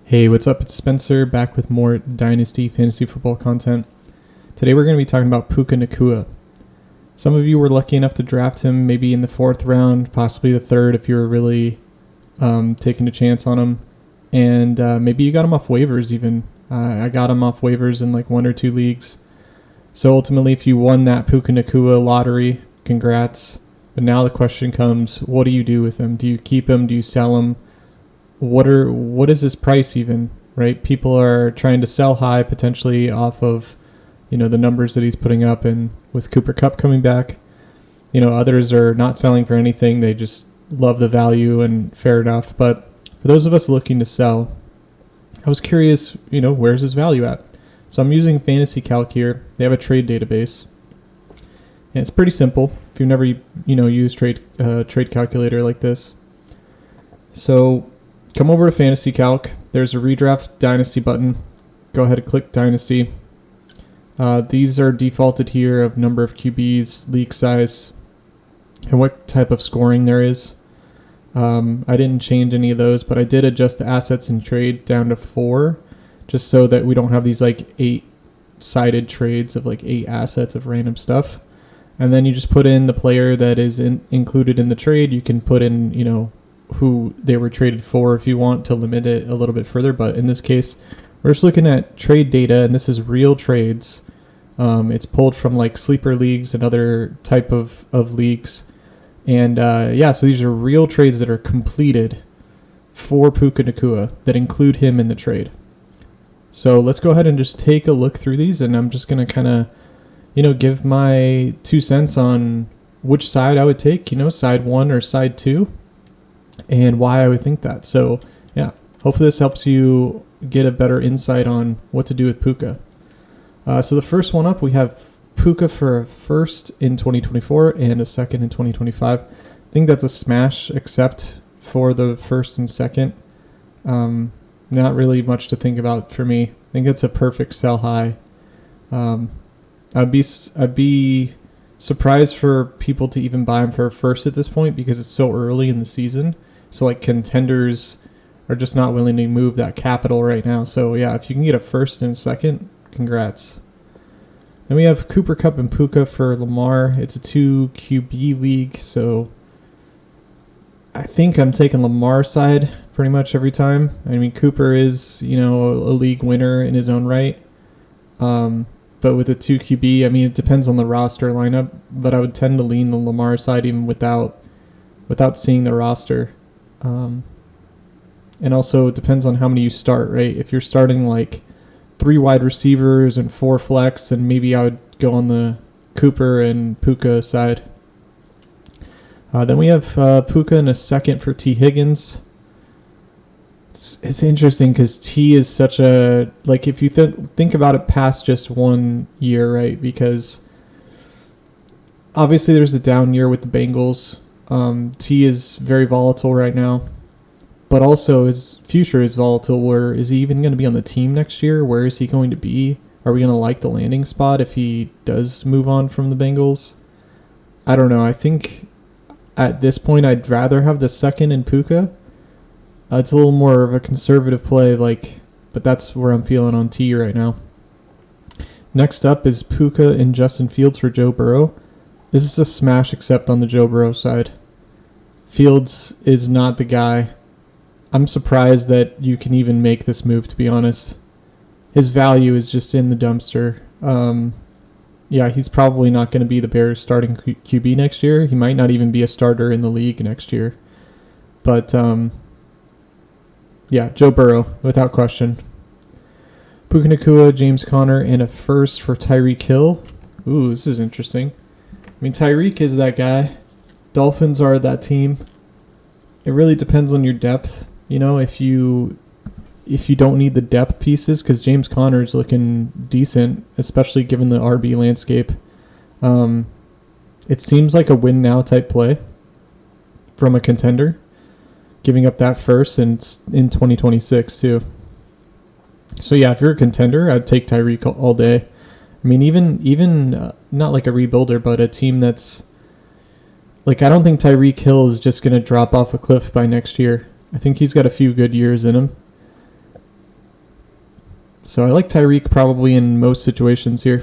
Hey, what's up? It's Spencer back with more Dynasty fantasy football content. Today we're going to be talking about Puka Nacua. Some of you were lucky enough to draft him maybe in the 4th round, possibly the 3rd if you were really taking a chance on him. And maybe you got him off waivers even. I got him off waivers in like 1 or 2 leagues. So ultimately, if you won that Puka Nacua lottery, congrats. But now the question comes, what do you do with him? Do you keep him? Do you sell him? What is his price even, right? People are trying to sell high potentially off of, the numbers that he's putting up, and with Cooper Kupp coming back, others are not selling for anything. They just love the value, and fair enough. But for those of us looking to sell, I was curious, where's his value at? So I'm using Fantasy Calc here. They have a trade database, and it's pretty simple if you've never, used trade calculator like this. So come over to Fantasy Calc. There's a redraft Dynasty button. Go ahead and click Dynasty. These are defaulted here of number of QBs, league size, and what type of scoring there is. I didn't change any of those, but I did adjust the assets and trade down to 4, just so that we don't have these like 8-sided trades of like 8 assets of random stuff. And then you just put in the player that is included in the trade. You can put in, who they were traded for if you want to limit it a little bit further. But in this case, we're just looking at trade data, and this is real trades. It's pulled from like sleeper leagues and other type of leagues. And so these are real trades that are completed for Puka Nacua that include him in the trade. So let's go ahead and just take a look through these, and I'm just going to kind of, give my 2 cents on which side I would take, side 1 or side 2. And why I would think that. So, yeah, hopefully this helps you get a better insight on what to do with Puka. So the first one up, we have Puka for a 1st in 2024 and a 2nd in 2025. I think that's a smash, except for the 1st and 2nd. Not really much to think about for me. I think it's a perfect sell high. I'd be surprised for people to even buy him for a 1st at this point because it's so early in the season. So like contenders are just not willing to move that capital right now. So yeah, if you can get a 1st and a 2nd, congrats. Then we have Cooper Kupp and Puka for Lamar. It's a 2 QB league, so I think I'm taking Lamar's side pretty much every time. I mean, Cooper is, a league winner in his own right. But with a 2 QB, I mean, it depends on the roster lineup, but I would tend to lean the Lamar side even without seeing the roster. And also it depends on how many you start, right? If you're starting like 3 wide receivers and 4 flex, then maybe I would go on the Cooper and Puka side. Then we have Puka in a 2nd for T. Higgins. It's interesting because T is such a, like, if you think about it past just 1 year, right? Because obviously there's a down year with the Bengals. T is very volatile right now, but also his future is volatile. Where is he even going to be on the team next year? Where is he going to be? Are we going to like the landing spot if he does move on from the Bengals? I don't know. I think at this point I'd rather have the 2nd in Puka. It's a little more of a conservative play, but that's where I'm feeling on T right now. Next up is Puka and Justin Fields for Joe Burrow. This is a smash except on the Joe Burrow side. Fields is not the guy. I'm surprised that you can even make this move, to be honest. His value is just in the dumpster. He's probably not going to be the Bears' starting QB next year. He might not even be a starter in the league next year. But, Joe Burrow, without question. Puka Nacua, James Conner, and a 1st for Tyreek Hill. Ooh, this is interesting. I mean, Tyreek is that guy. Dolphins are that team. It really depends on your depth. If you don't need the depth pieces, because James Conner is looking decent, especially given the RB landscape. It seems like a win now type play from a contender, giving up that 1st and in 2026 too. So yeah, if you're a contender, I'd take Tyreek all day. I mean, even not like a rebuilder, but a team that's like, I don't think Tyreek Hill is just going to drop off a cliff by next year. I think he's got a few good years in him. So I like Tyreek probably in most situations here.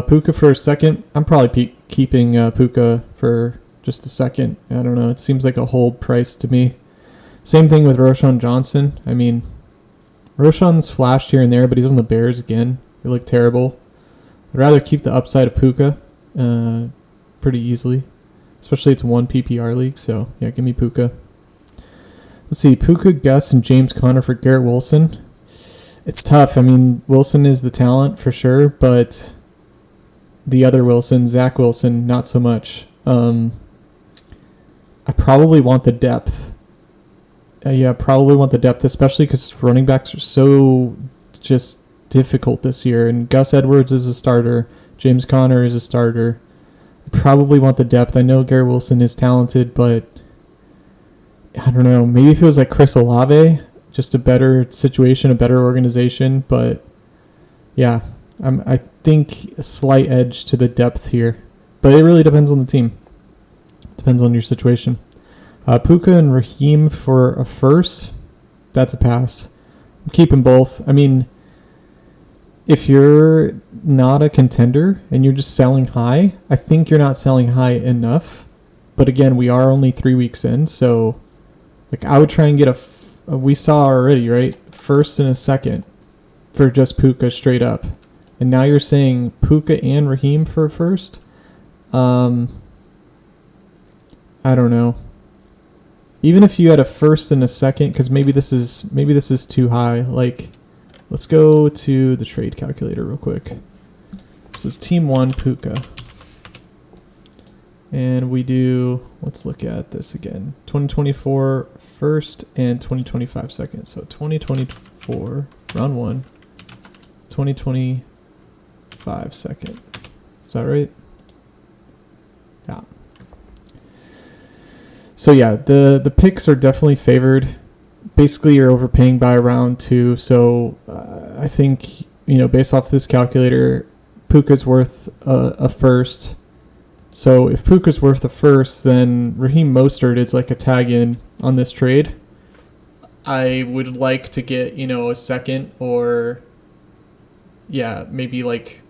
Puka for a second. I'm probably keeping Puka for just a second. I don't know. It seems like a hold price to me. Same thing with Roschon Johnson. I mean, Roschon's flashed here and there, but he's on the Bears again. They look terrible. I'd rather keep the upside of Puka pretty easily. Especially it's one PPR league, so yeah, give me Puka. Let's see, Puka, Gus, and James Conner for Garrett Wilson. It's tough. I mean, Wilson is the talent for sure, but the other Wilson, Zach Wilson, not so much. I probably want the depth. Probably want the depth, especially because running backs are so just difficult this year. And Gus Edwards is a starter. James Conner is a starter. I probably want the depth. I know Garrett Wilson is talented, but I don't know. Maybe if it was like Chris Olave, just a better situation, a better organization. But yeah, I think a slight edge to the depth here. But it really depends on the team. Depends on your situation. Puka and Raheem for a first, that's a pass. I'm keeping both. I mean, if you're not a contender and you're just selling high, I think you're not selling high enough. But again, we are only 3 weeks in, so like I would try and get we saw already, right? First and a second for just Puka straight up. And now you're saying Puka and Raheem for a first? I don't know. Even if you had a first and a second, because maybe this is too high. Like, let's go to the trade calculator real quick. So it's team 1 Puka, and we do. Let's look at this again. 2024 first and 2025 second. So 2024 round 1, 2025 second. Is that right? Yeah. So yeah, the picks are definitely favored. Basically, you're overpaying by round 2. So I think, based off this calculator, Puka's worth a first. So if Puka's worth a first, then Raheem Mostert is like a tag in on this trade. I would like to get, a second or, maybe like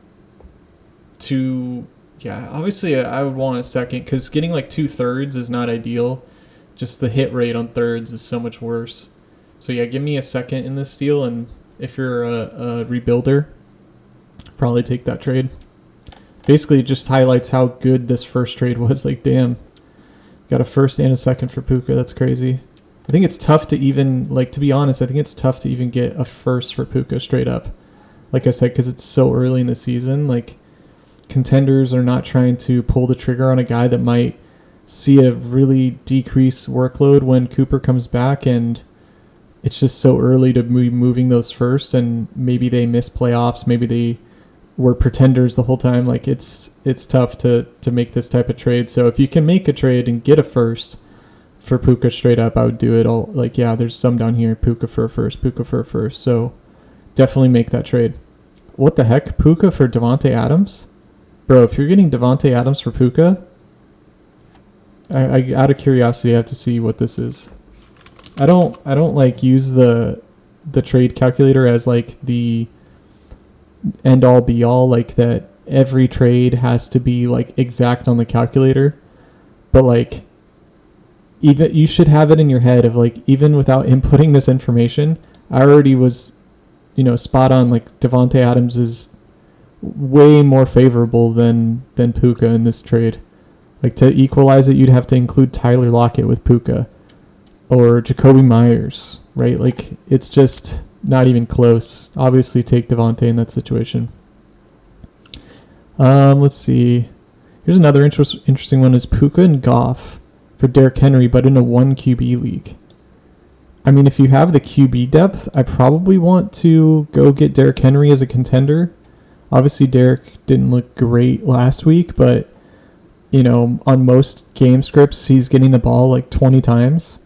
2. Yeah, obviously I would want a second because getting like 2/3 is not ideal. Just the hit rate on thirds is so much worse. So yeah, give me a second in this deal, and if you're a rebuilder, probably take that trade. Basically, it just highlights how good this first trade was. Like, damn, got a first and a second for Puka. That's crazy. I think it's tough to even, to be honest, I think it's tough to even get a first for Puka straight up. Like I said, because it's so early in the season, contenders are not trying to pull the trigger on a guy that might see a really decreased workload when Cooper comes back, and it's just so early to be moving those first, and maybe they miss playoffs, maybe they were pretenders the whole time. It's tough to make this type of trade. So if you can make a trade and get a first for Puka straight up, I would do it all. There's some down here, Puka for a first. So definitely make that trade. What the heck? Puka for Devontae Adams? Bro, if you're getting Devontae Adams for Puka, I out of curiosity, I have to see what this is. I don't use the trade calculator as the end all be all, that every trade has to be exact on the calculator. But even you should have it in your head of even without inputting this information, I already was spot on. Devontae Adams is way more favorable than Puka in this trade. To equalize it, you'd have to include Tyler Lockett with Puka or Jacoby Myers, right? It's just not even close. Obviously, take Devontae in that situation. Let's see. Here's another interesting one: is Puka and Goff for Derrick Henry, but in a 1 QB league. I mean, if you have the QB depth, I probably want to go get Derrick Henry as a contender. Obviously, Derrick didn't look great last week, but on most game scripts, he's getting the ball 20 times.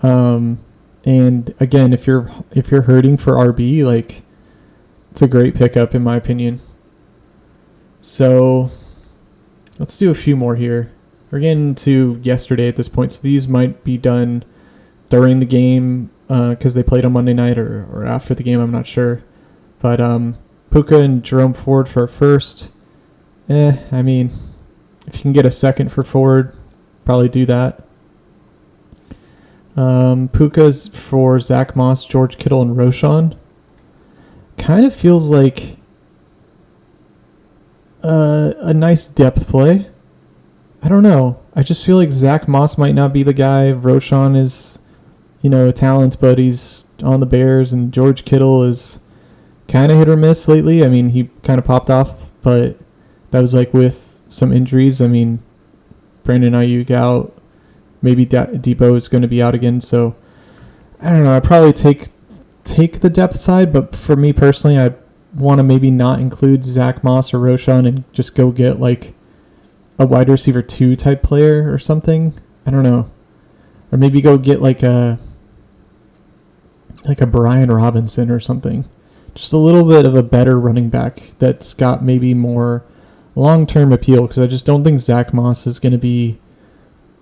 And again, if you're hurting for RB, it's a great pickup in my opinion. So let's do a few more here. We're getting to yesterday at this point, so these might be done during the game because they played on Monday night or after the game. I'm not sure. But Puka and Jerome Ford for a first. I mean, if you can get a second for Ford, probably do that. Puka's for Zach Moss, George Kittle, and Roschon. Kind of feels like a nice depth play. I don't know. I just feel like Zach Moss might not be the guy. Roschon is, a talent, but he's on the Bears, and George Kittle is kind of hit or miss lately. I mean, he kind of popped off, but that was like with some injuries. I mean, Brandon Ayuk out. Maybe Debo is going to be out again. So, I don't know. I'd probably take the depth side, but for me personally, I want to maybe not include Zach Moss or Roschon and just go get like a wide receiver 2 type player or something. I don't know. Or maybe go get like a Brian Robinson or something. Just a little bit of a better running back that's got maybe more long-term appeal, because I just don't think Zach Moss is going to be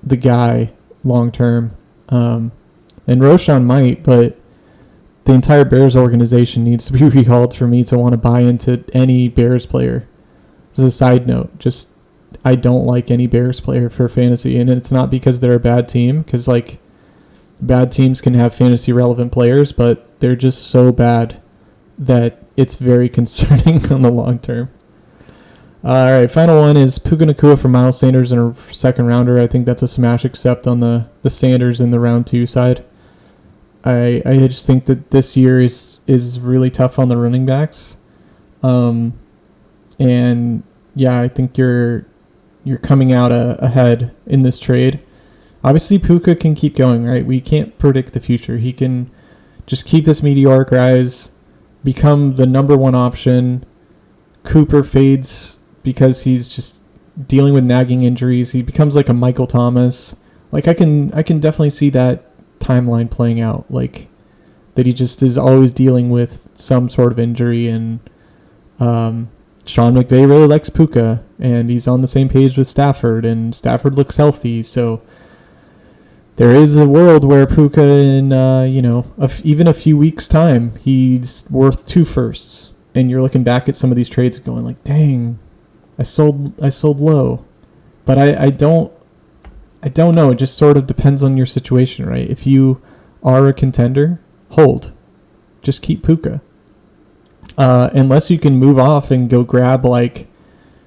the guy long-term. And Roschon might, but the entire Bears organization needs to be recalled for me to want to buy into any Bears player. As a side note, just I don't like any Bears player for fantasy, and it's not because they're a bad team, because like bad teams can have fantasy relevant players, but they're just so bad that it's very concerning on the long term. All right, final one is Puka Nacua for Miles Sanders and a second rounder. I think that's a smash accept on the Sanders in the round 2 side. I just think that this year is really tough on the running backs. And yeah, I think you're coming out ahead in this trade. Obviously, Puka can keep going, right? We can't predict the future. He can just keep this meteoric rise, become the number 1 option. Cooper fades because he's just dealing with nagging injuries. He becomes like a Michael Thomas. Like I can definitely see that timeline playing out. Like that he just is always dealing with some sort of injury. And Sean McVay really likes Puka, and he's on the same page with Stafford, and Stafford looks healthy. So there is a world where Puka in even a few weeks' time, he's worth 2 firsts. And you're looking back at some of these trades and going like, dang, I sold low. But I don't know. It just sort of depends on your situation, right? If you are a contender, hold. Just keep Puka. Unless you can move off and go grab like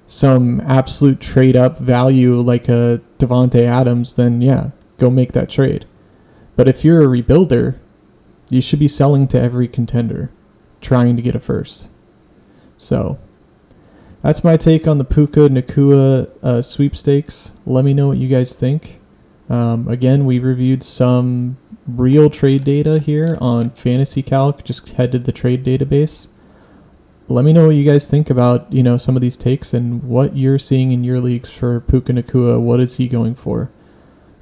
some absolute trade up value like a Devontae Adams, then yeah, go make that trade. But if you're a rebuilder, you should be selling to every contender, trying to get a first. So that's my take on the Puka Nacua sweepstakes. Let me know what you guys think. Again, we reviewed some real trade data here on Fantasy Calc. Just head to the trade database. Let me know what you guys think about, some of these takes and what you're seeing in your leagues for Puka Nacua. What is he going for?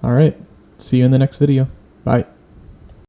All right. See you in the next video. Bye.